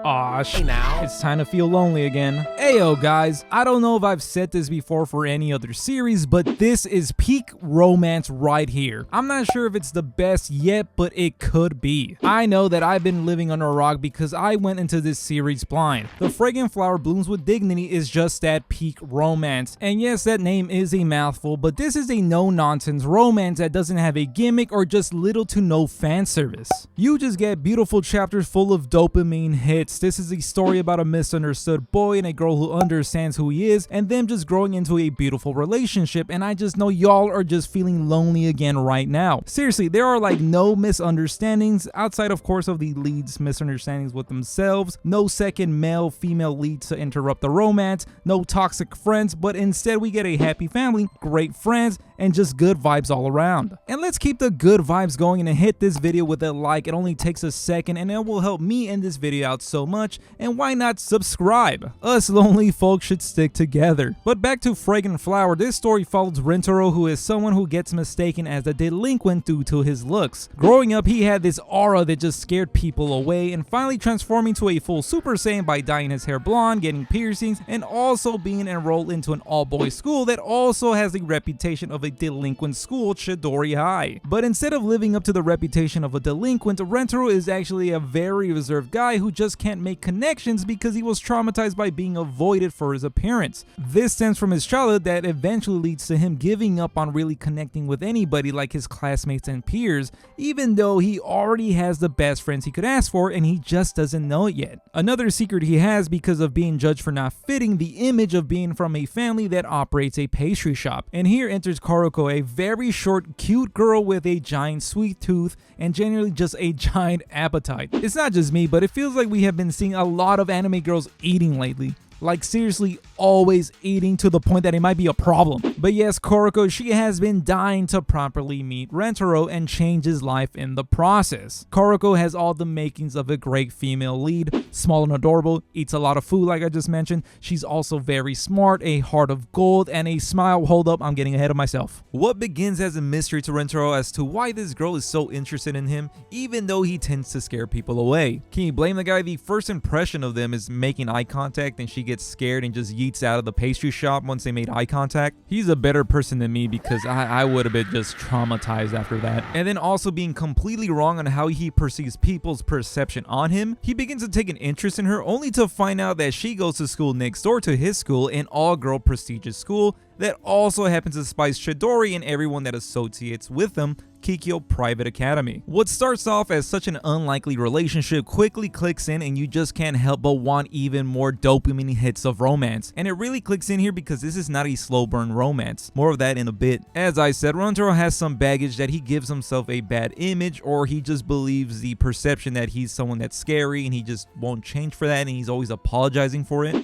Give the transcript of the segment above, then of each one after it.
Aw, Hey now. it's time to feel lonely again. Ayo guys, I don't know if I've said this before for any other series, but this is peak romance right here. I'm not sure if it's the best yet, but it could be. I know that I've been living under a rock because I went into this series blind. The Fragrant Flower Blooms with Dignity is just that peak romance. And yes, that name is a mouthful, but this is a no-nonsense romance that doesn't have a gimmick or just little to no fan service. You just get beautiful chapters full of dopamine hits. This is a story about a misunderstood boy and a girl who understands who he is and them just growing into a beautiful relationship, and I just know y'all are just feeling lonely again right now. Seriously, there are like no misunderstandings outside of course of the leads' misunderstandings with themselves, no second male-female leads to interrupt the romance, no toxic friends, but instead we get a happy family, great friends, and just good vibes all around. And let's keep the good vibes going and hit this video with a like. It only takes a second and it will help me end this video out so much. And why not subscribe? Us lonely folks should stick together. But back to Fragrant Flower, this story follows Rentaro, who is someone who gets mistaken as a delinquent due to his looks. Growing up, he had this aura that just scared people away, and finally transforming to a full Super Saiyan by dyeing his hair blonde, getting piercings, and also being enrolled into an all-boys school that also has the reputation of a delinquent school, Chidori High. But instead of living up to the reputation of a delinquent, Rentaro is actually a very reserved guy who just can't make connections because he was traumatized by being avoided for his appearance. This stems from his childhood that eventually leads to him giving up on really connecting with anybody like his classmates and peers, even though he already has the best friends he could ask for and he just doesn't know it yet. Another secret he has because of being judged for not fitting the image of being from a family that operates a pastry shop. And here enters Karoko, a very short, cute girl with a giant sweet tooth and generally just a giant appetite. It's not just me, but it feels like we have been seeing a lot of anime girls eating lately. Like seriously always eating to the point that it might be a problem. But yes, Koroko, she has been dying to properly meet Rentaro and change his life in the process. Koroko has all the makings of a great female lead, small and adorable, eats a lot of food like I just mentioned. She's also very smart, a heart of gold, and a smile. Hold up, I'm getting ahead of myself. What begins as a mystery to Rentaro as to why this girl is so interested in him, even though he tends to scare people away. Can you blame the guy? The first impression of them is making eye contact and she gets scared and just yeets out of the pastry shop once they made eye contact. He's a better person than me because I would have been just traumatized after that. And then also being completely wrong on how he perceives people's perception on him, he begins to take an interest in her only to find out that she goes to school next door to his school, an all-girl prestigious school that also happens to despise Chidori and everyone that associates with them, Kikyo Private Academy. What starts off as such an unlikely relationship quickly clicks in and you just can't help but want even more dopamine hits of romance. And it really clicks in here because this is not a slow burn romance. More of that in a bit. As I said, Rentaro has some baggage that he gives himself a bad image, or he just believes the perception that he's someone that's scary and he just won't change for that and he's always apologizing for it.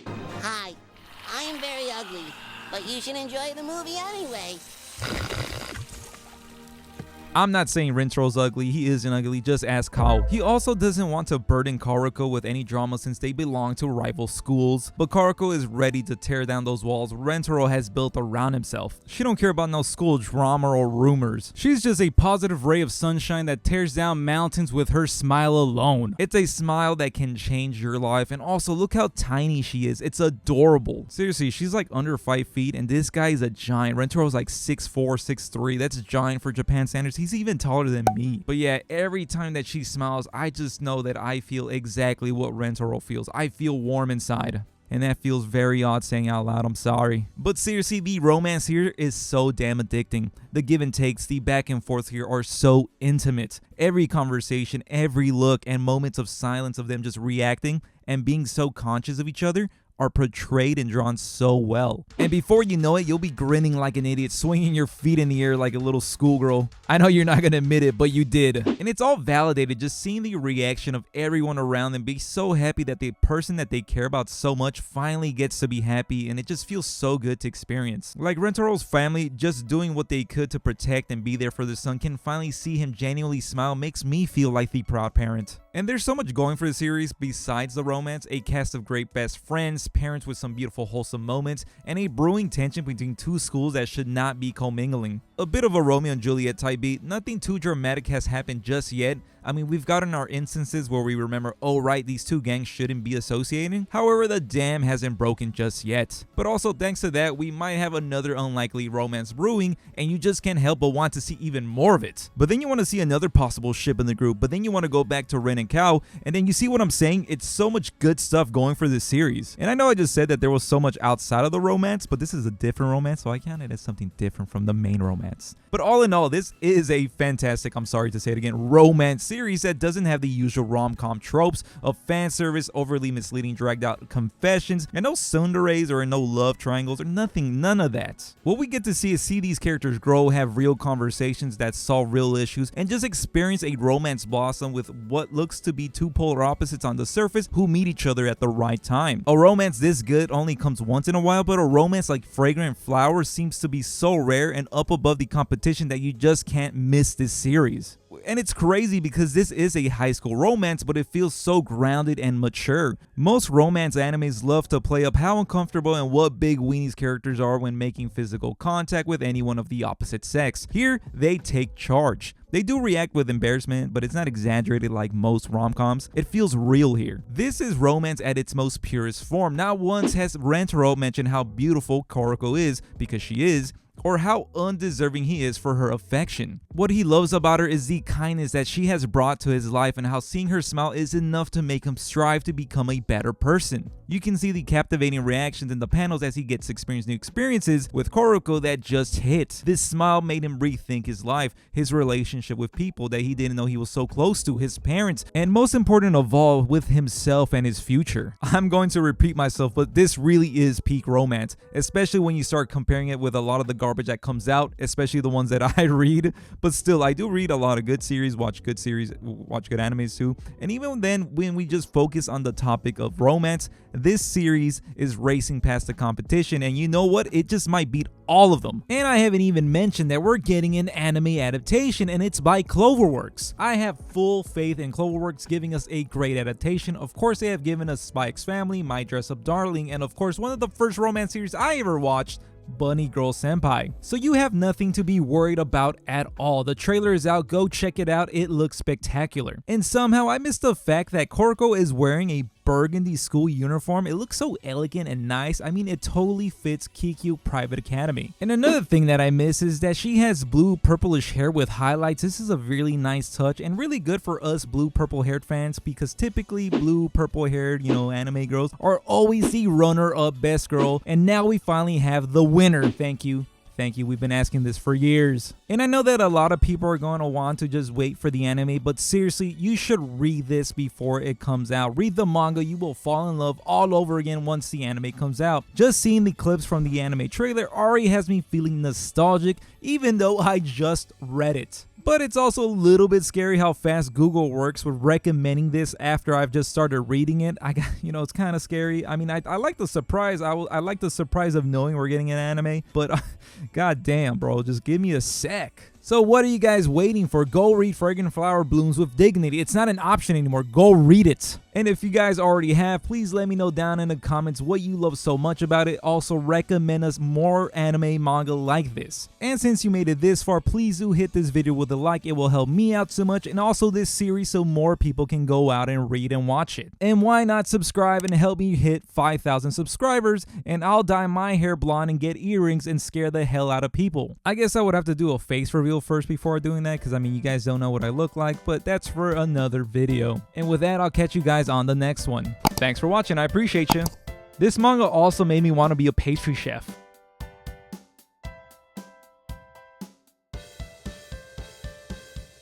Hi, I am very ugly, but you should enjoy the movie anyway. I'm not saying Rentaro's ugly, he isn't ugly, just ask Kao. He also doesn't want to burden Karoko with any drama since they belong to rival schools, but Karoko is ready to tear down those walls Rentaro has built around himself. She don't care about no school drama or rumors. She's just a positive ray of sunshine that tears down mountains with her smile alone. It's a smile that can change your life, and also look how tiny she is. It's adorable. Seriously, she's like under 5 feet and this guy is a giant. Rentaro's like 6'4", 6'3". That's giant for Japan standards. He's even taller than me. But yeah, every time that she smiles, I just know that I feel exactly what Rentaro feels. I feel warm inside. And that feels very odd saying out loud, I'm sorry. But seriously, the romance here is so damn addicting. The give and takes, the back and forth here are so intimate. Every conversation, every look, and moments of silence of them just reacting and being so conscious of each other are portrayed and drawn so well. And before you know it, you'll be grinning like an idiot, swinging your feet in the air like a little schoolgirl. I know you're not gonna admit it, but you did. And it's all validated just seeing the reaction of everyone around them be so happy that the person that they care about so much finally gets to be happy, and it just feels so good to experience. Like Rentaro's family just doing what they could to protect and be there for their son, can finally see him genuinely smile makes me feel like the proud parent. And there's so much going for the series besides the romance: a cast of great best friends, parents with some beautiful wholesome moments, and a brewing tension between two schools that should not be commingling. A bit of a Romeo and Juliet type beat. Nothing too dramatic has happened just yet. I mean, we've gotten our instances where we remember, oh right, these two gangs shouldn't be associating. However, the dam hasn't broken just yet. But also thanks to that, we might have another unlikely romance brewing, and you just can't help but want to see even more of it. But then you want to see another possible ship in the group, but then you want to go back to Ren and Kao, and then you see what I'm saying? It's so much good stuff going for this series. And I know I just said that there was so much outside of the romance, but this is a different romance, so I count it as something different from the main romance. But all in all, this is a fantastic, I'm sorry to say it again, romance series that doesn't have the usual rom-com tropes of fan service, overly misleading dragged out confessions, and no tsunderes or no love triangles or nothing, none of that. What we get to see is these characters grow, have real conversations that solve real issues, and just experience a romance blossom with what looks to be two polar opposites on the surface who meet each other at the right time. A romance this good only comes once in a while, but a romance like Fragrant Flower seems to be so rare and up above the competition that you just can't miss this series. And it's crazy because this is a high school romance, but it feels so grounded and mature. Most romance animes love to play up how uncomfortable and what big weenies characters are when making physical contact with anyone of the opposite sex. Here, they take charge. They do react with embarrassment, but it's not exaggerated like most rom-coms. It feels real here. This is romance at its most purest form. Not once has Rentaro mentioned how beautiful Koroko is, because she is, or how undeserving he is for her affection. What he loves about her is the kindness that she has brought to his life, and how seeing her smile is enough to make him strive to become a better person. You can see the captivating reactions in the panels as he gets to experience new experiences with Koroko that just hit. This smile made him rethink his life, his relationship with people that he didn't know he was so close to, his parents, and most important of all, with himself and his future. I'm going to repeat myself, but this really is peak romance, especially when you start comparing it with a lot of the garbage that comes out, especially the ones that I read. But still, I do read a lot of good series, watch good animes too. And even then, when we just focus on the topic of romance, this series is racing past the competition, and you know what? It just might beat all of them. And I haven't even mentioned that we're getting an anime adaptation, and it's by Cloverworks. I have full faith in Cloverworks giving us a great adaptation. Of course, they have given us Spy X Family, My Dress Up Darling, and of course, one of the first romance series I ever watched, Bunny Girl Senpai. So you have nothing to be worried about at all. The trailer is out, go check it out, it looks spectacular. And somehow I missed the fact that Koroko is wearing a burgundy school uniform. It looks so elegant and nice. I mean, it totally fits Kikyu Private Academy. And another thing that I miss is that she has blue purplish hair with highlights. This is a really nice touch and really good for us blue purple haired fans, because typically blue purple haired, anime girls are always the runner up best girl, and now we finally have the winner. Thank you. Thank you, we've been asking this for years. And I know that a lot of people are going to want to just wait for the anime, but seriously, you should read this before it comes out. Read the manga, you will fall in love all over again once the anime comes out. Just seeing the clips from the anime trailer already has me feeling nostalgic, even though I just read it. But it's also a little bit scary how fast Google works with recommending this after I've just started reading it. It's kind of scary. I mean, I like the surprise. I like the surprise of knowing we're getting an anime, but god damn, bro, just give me a sec. So what are you guys waiting for? Go read Fragrant Flower Blooms with dignity. It's not an option anymore. Go read it. And if you guys already have, please let me know down in the comments what you love so much about it. Also, recommend us more anime manga like this. And since you made it this far, please do hit this video with a like. It will help me out so much, and also this series, so more people can go out and read and watch it. And why not subscribe and help me hit 5,000 subscribers, and I'll dye my hair blonde and get earrings and scare the hell out of people. I guess I would have to do a face reveal first before doing that, because I mean, you guys don't know what I look like, but that's for another video. And with that, I'll catch you guys on the next one. Thanks for watching, I appreciate you. This manga also made me want to be a pastry chef.